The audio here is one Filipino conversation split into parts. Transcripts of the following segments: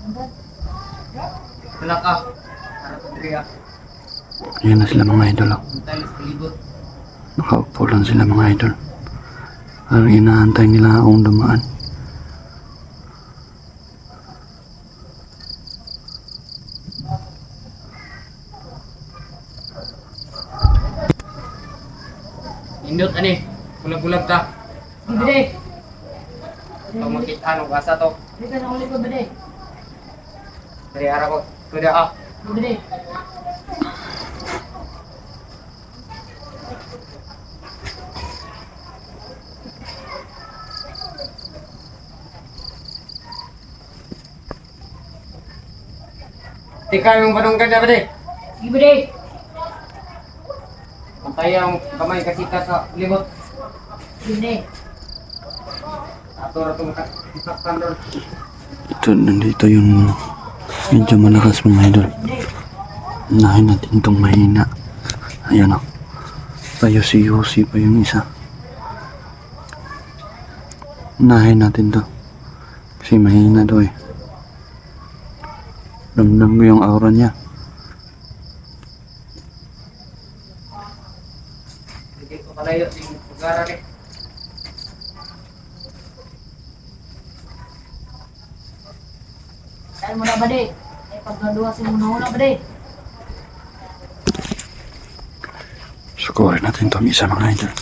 Wala ka. Harap diri ah. Ayan na sila mga idol. Oh. Tayo sa libot. Nakaupo lang sila mga idol. Parang inaantay nila akong dumaan. Indot ani. Bulag-bulag ka. Bide. Ito makita anong kasa to. Bide na ulit ko bide. Dari arah ko. Kuda ah. Bide. Tika yung panong ganda ba di? Sige bide. Pantay ang kamay kasika sa libot. Bide. Ato rato makakpan doon. Ito, nandito yung medyo malakas mga idol. Unahin natin itong mahina. Ayan o. Payusi-yusi pa yung isa. Unahin natin to. Kasi mahina to eh. Ramdam ko yung aura niya. Hindi ko kalayo yung lugar ni. Dahil mo na bide. Pagkaduwa si muna na bide. Sukurin natin itong isa mga idol.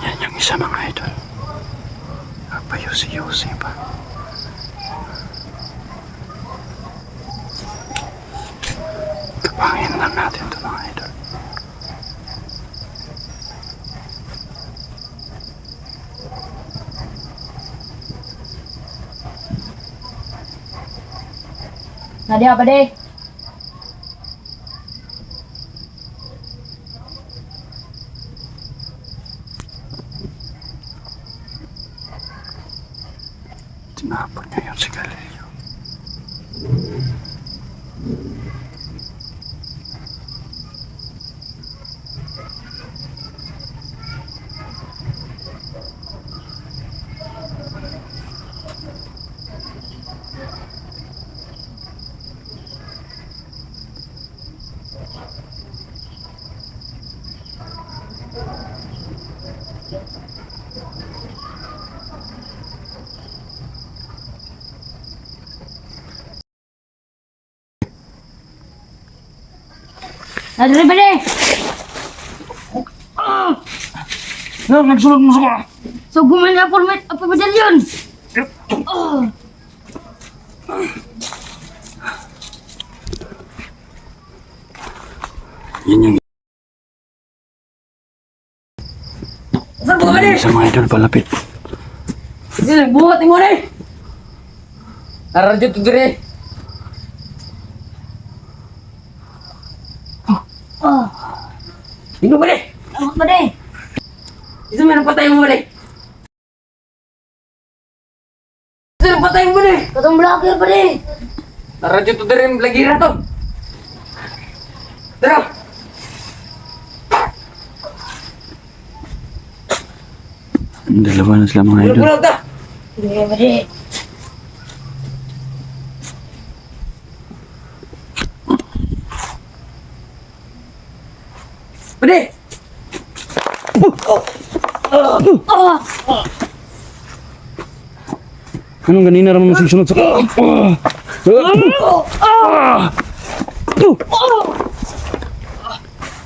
Yan yung isa mga idol. Payusi-yusi pa. Kapangin lang natin ito mga idol. Nadia bide. Tinapon niya yung sigarilyo. Nadia bide. Nagsulog mo sa So gumawa apa medalyon? Oh. Yan yung Saan mo bide? isa mga idol palapit. Sige, buhat mo ni. Aradyo to dire. Oh. Ino ba ni? Ano bide? Isa meron patay mo ba ni? Isa patay mo ni. Katong vlogger bide. Aradyo to dire lagi ra to. Tara. Dalawa na sila mga idol. Bulag-bulag ta. Sige bide. Pwede. Oh. Anong ganina naman masigsunod sa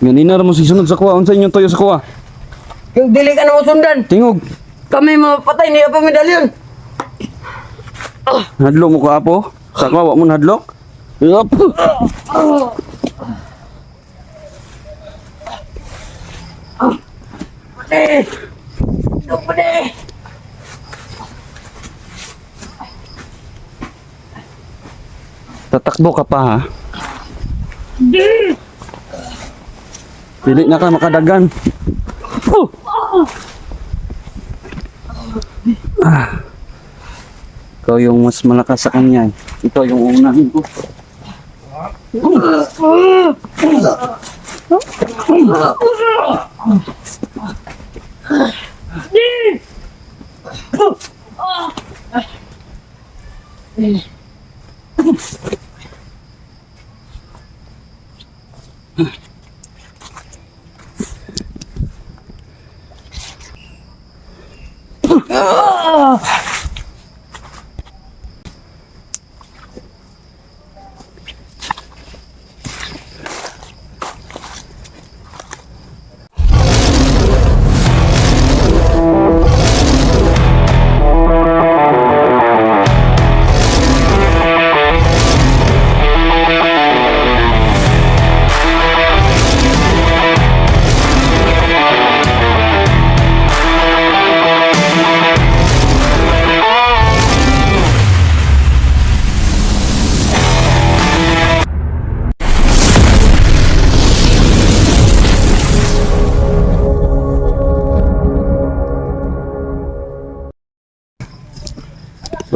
ganina naman masigsunod sa kuha. Unsa inyong toyo sa kuha? Yung dili ka na usundan. Tingog. Kami mapatay niya pa medalyon. Hadlok mo ka apo? Sa kuha, wak mo hadlok? Yup. Pwede. Ito pwede. Tatakbo ka pa ha? Pili na ka makadagan. Ikaw yung mas malakas sa kanya. Ito yung unahin ko.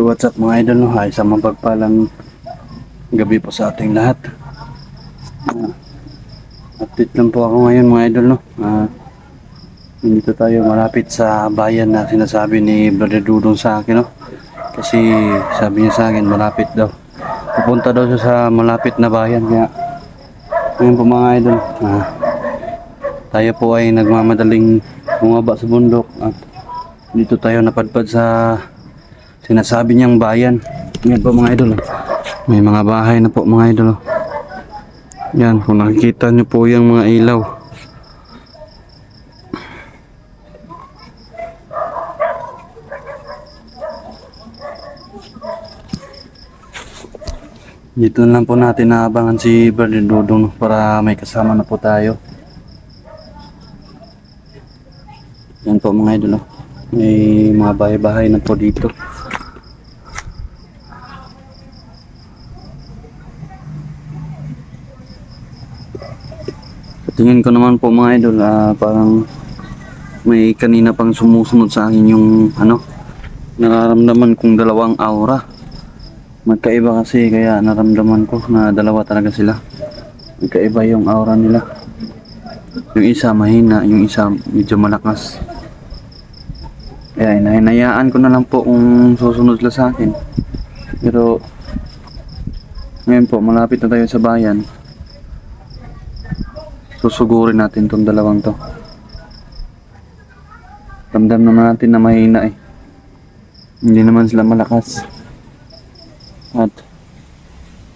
So what's up mga idol, no? Ay, sa mapagpalang gabi po sa ating lahat. Update lang po ako ngayon mga idol, no? Dito tayo malapit sa bayan na sinasabi ni Brother Dudong sa akin, no? Kasi sabi niya sa akin malapit daw. Pupunta daw siya sa malapit na bayan. Kaya ngayon po mga idol, tayo po ay nagmamadaling bumaba sa bundok at dito tayo napadpad sa sinasabi niyang bayan. Yan po mga idol, may mga bahay na po mga idol. Yan, kung nakikita niyo po yung mga ilaw. Dito lang po natin naabangan si Brother Dudong, no, para may kasama na po tayo. Yan po mga idol, may mga bahay-bahay na po dito. Tingin ko naman po mga idol, parang may kanina pang sumusunod sa akin yung nararamdaman kong dalawang aura. Magkaiba kasi, kaya naramdaman ko na dalawa talaga sila. Magkaiba yung aura nila. Yung isa mahina, yung isa medyo malakas. Kaya hinahayaan ko na lang po kung susunod sila sa akin. Pero ngayon po malapit na tayo sa bayan. Susugurin natin tong dalawang to. Ramdam naman natin na mahina eh. Hindi naman sila malakas. At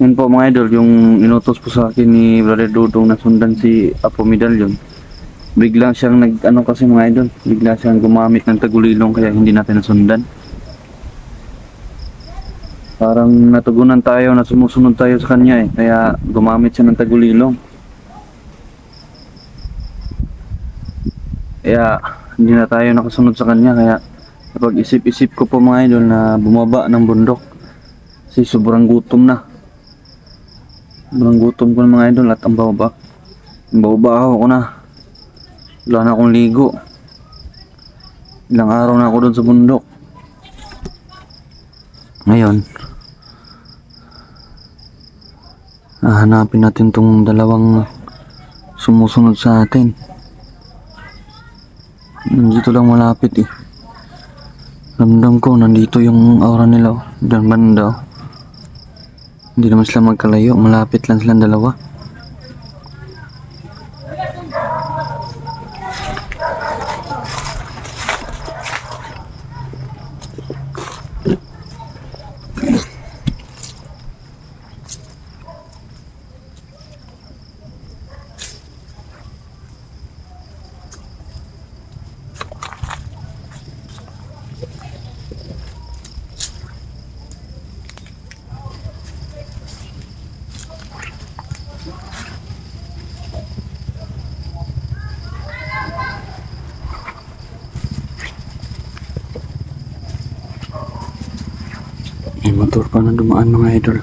yun po mga idol, yung inutos po sa akin ni Brother Dudong na sundan si Apo Medallion. Bigla siyang kasi mga idol, bigla siyang gumamit ng tagulilong kaya hindi natin nasundan. Parang natugunan tayo na sumusunod tayo sa kanya eh, kaya gumamit siya ng tagulilong. Kaya hindi na tayo nakasunod sa kanya, kaya napag-isip-isip ko po mga idol na bumaba ng bundok. Kasi sobrang gutom na. Sobrang gutom ko ng mga idol at ang baho-baho ko na. Wala na akong ligo. Ilang araw na ako doon sa bundok. Ngayon, hahanapin natin tong dalawang sumusunod sa atin. Nandito lang malapit eh. Ramdam ko nandito yung aura nila, diyan banda. Hindi naman sila magkalayo, malapit lang silang dalawa. May motor pa na dumaan mga idol.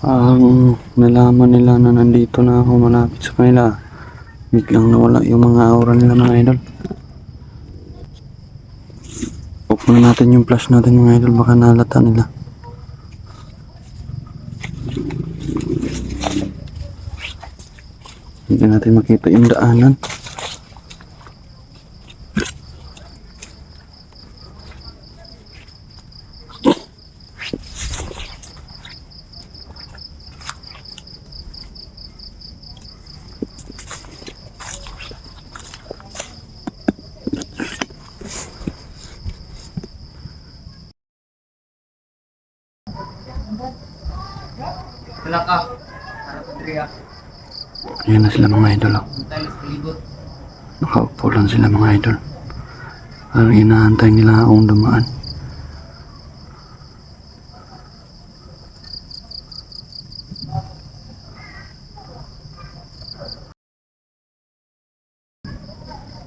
Ang nalaman nila na nandito na ako malapit sa kanila, biglang nawala yung mga aura nila mga idol. Off muna natin yung flash natin mga idol, baka nalata nila. Hindi natin makita yung daanan. Wala ka. Para po diri ah. Ayan na sila mga idol. Oh. Tayo sa libot. Nakaupo lang sila mga idol. Parang inaantay nila akong dumaan.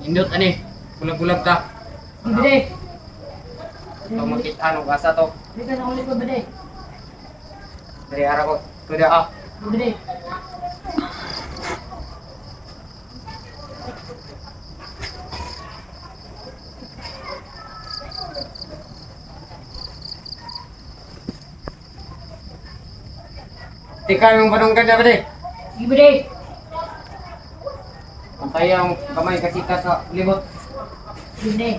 Indot ani. Bulag-bulag ta. Bade. Ito makita anong asa to. Di ka na ulit ko, bade. Dari arah ko. Kuda ah. Bade. Tika yung panong ganda ba di? Sige, bade. Antay ang kamay kasika sa libot. Sige, bade.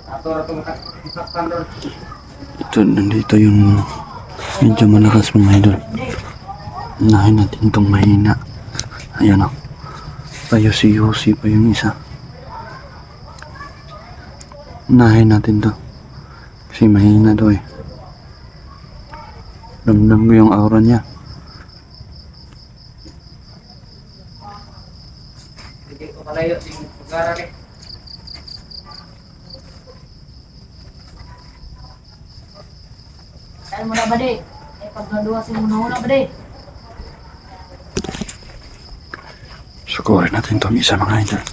Ato rato makasaktan doon. Ito, nandito yung medyo malakas mga idol. Unahin natin itong mahina. Ayan o. Payusi-yusi pa yung isa. Unahin natin to. Kasi mahina to eh. Ramdam ko yung aura niya. Hindi ko kalayo yung pag-aaral eh. Saan mo na, bade? Pagkaduwasin mo na una, bade. Sukurin natin itong isa mga idol.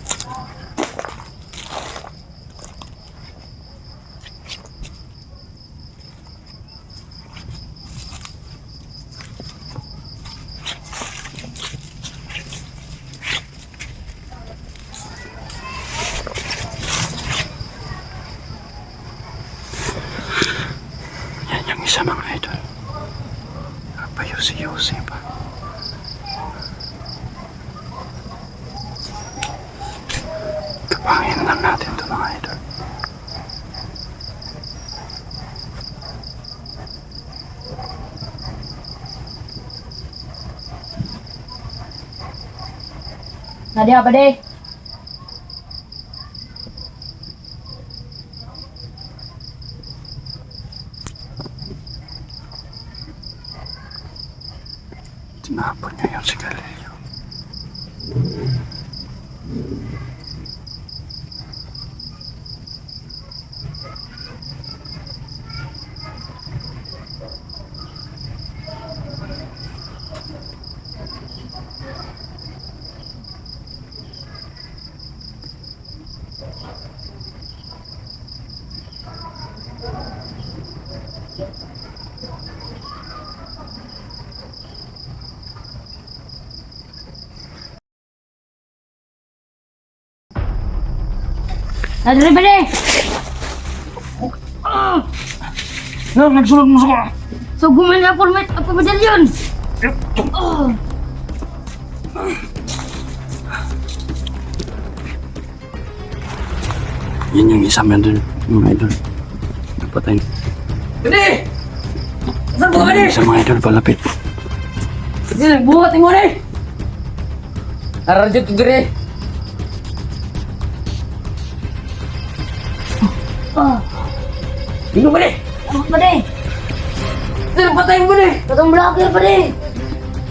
Yan yung isa mga idol. Payusi-yusi pa. Kapangin lang natin ito mga idol. Nadia, bade. Tinapon niya yung sigarilyo. Nadia, bade. No, nagsulog mo sa So, gumawa na ako medalyon. Oh. Yan yung isa mga idol. Napatay. Gede! Saan mo ka Yung isa mga idol palapit. Kasi nagbuhat mo na eh! Naradyo to dire! Oh. Bino ba ni? Ano, bade? Saan patayin mo na eh! Katong vlogger, bade.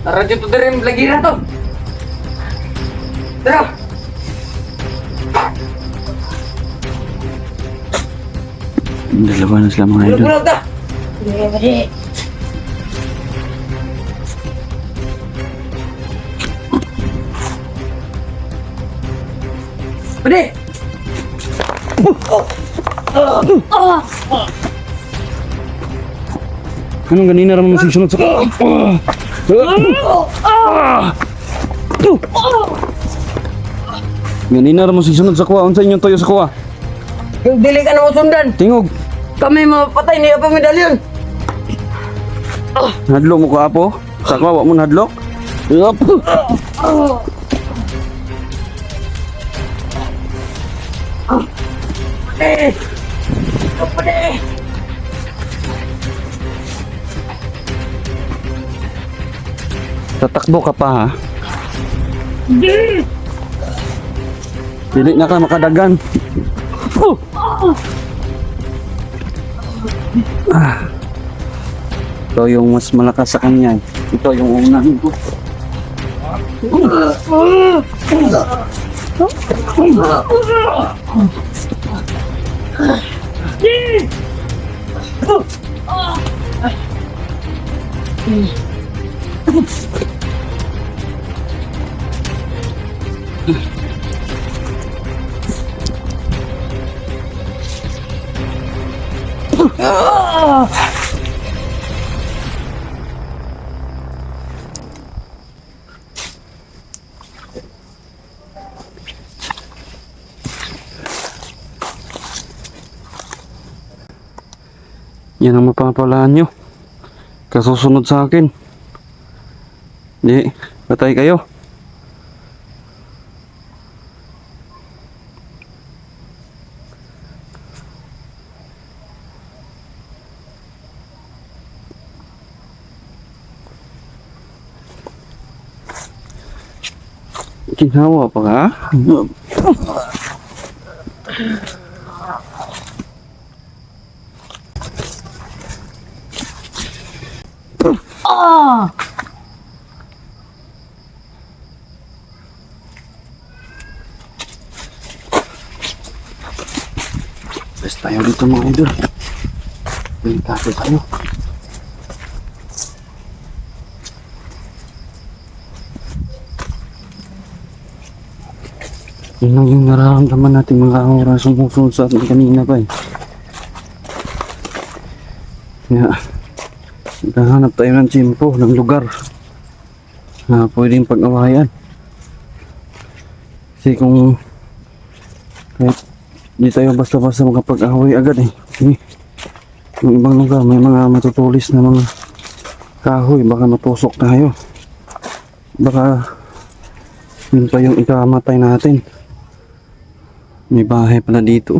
Naradyo to dire yung lagira to! Tara! Dalawa na sila mga idol. Bulag-bulag ta! Sige, bade. Pwede! Oh. Anong ganina raman mo sisunod sa kuha? Ganina raman mo sisunod sa kuha. Unsa inyong toyo sa kuha? Yung dili ka na usundan. Tingog. Kami mapatay ni Apo Medalyon. Hadlok mo ko apo? Sa kuha, wa mo hadlok? Yup. Eh! Kapade! Tatakbo ka pa ha? Hindi. Dili na ka makadagan. Ito yung mas malakas sa kanya. Ito yung unahin ko. Yan ang mapapalaan nyo. Kasusunod sa akin. Di, patay kayo. Ginawa pa ka? Ah! Best tayo dito mga idol. Delikado tayo. Yun lang yung nararamdaman natin mga oras sumusunod sa atin kanina pa eh. Kaya, naghahanap tayo ng tiyempo, ng lugar na pwedeng pag-awayan. Kasi kung kahit di tayo basta-basta makapag-away agad eh. Kasi yung ibang lugar may mga matutulis na mga kahoy, baka matusok tayo. Baka yun pa yung ikamatay natin. May bahay pala dito.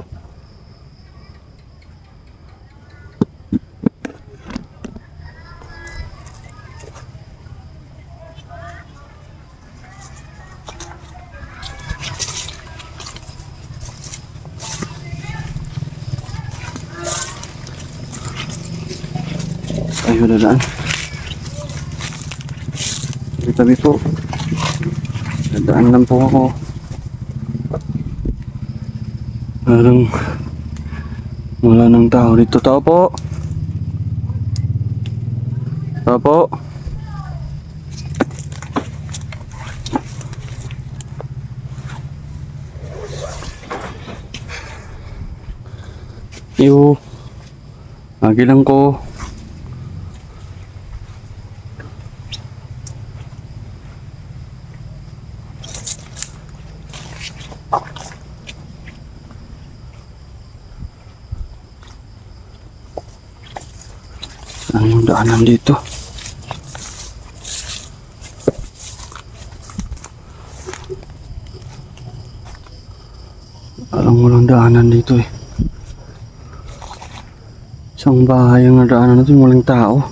Tayo dadaan. Tabi po. Dadaan lang po ako. Parang wala nang tao dito. Tao po. Tao po. Yo. Agi lang ko. Anong daanan dito? Parang walang daanan dito eh. Isang bahay ang nadaanan natin, walang tao.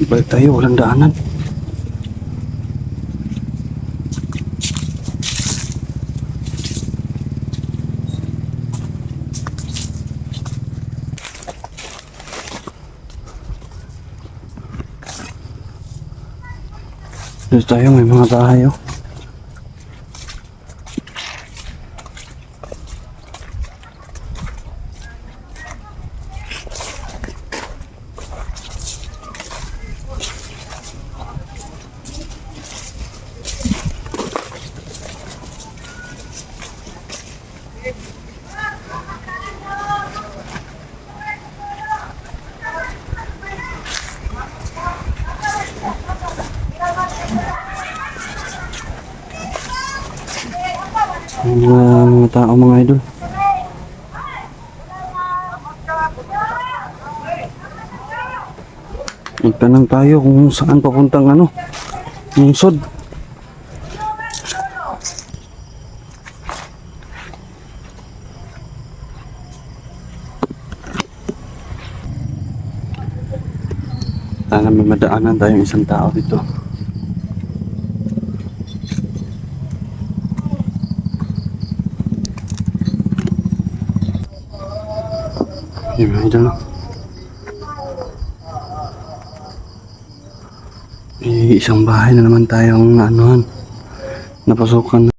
Balik tayo, walang daanan. Dito tayo, may mga bahay oh. Mga tao mga idol. Magtanong tayo kung saan papuntang ano, lungsod. Sana may madaanan tayong isang tao dito. Yun mga idol. Isang bahay na naman tayong napasukan.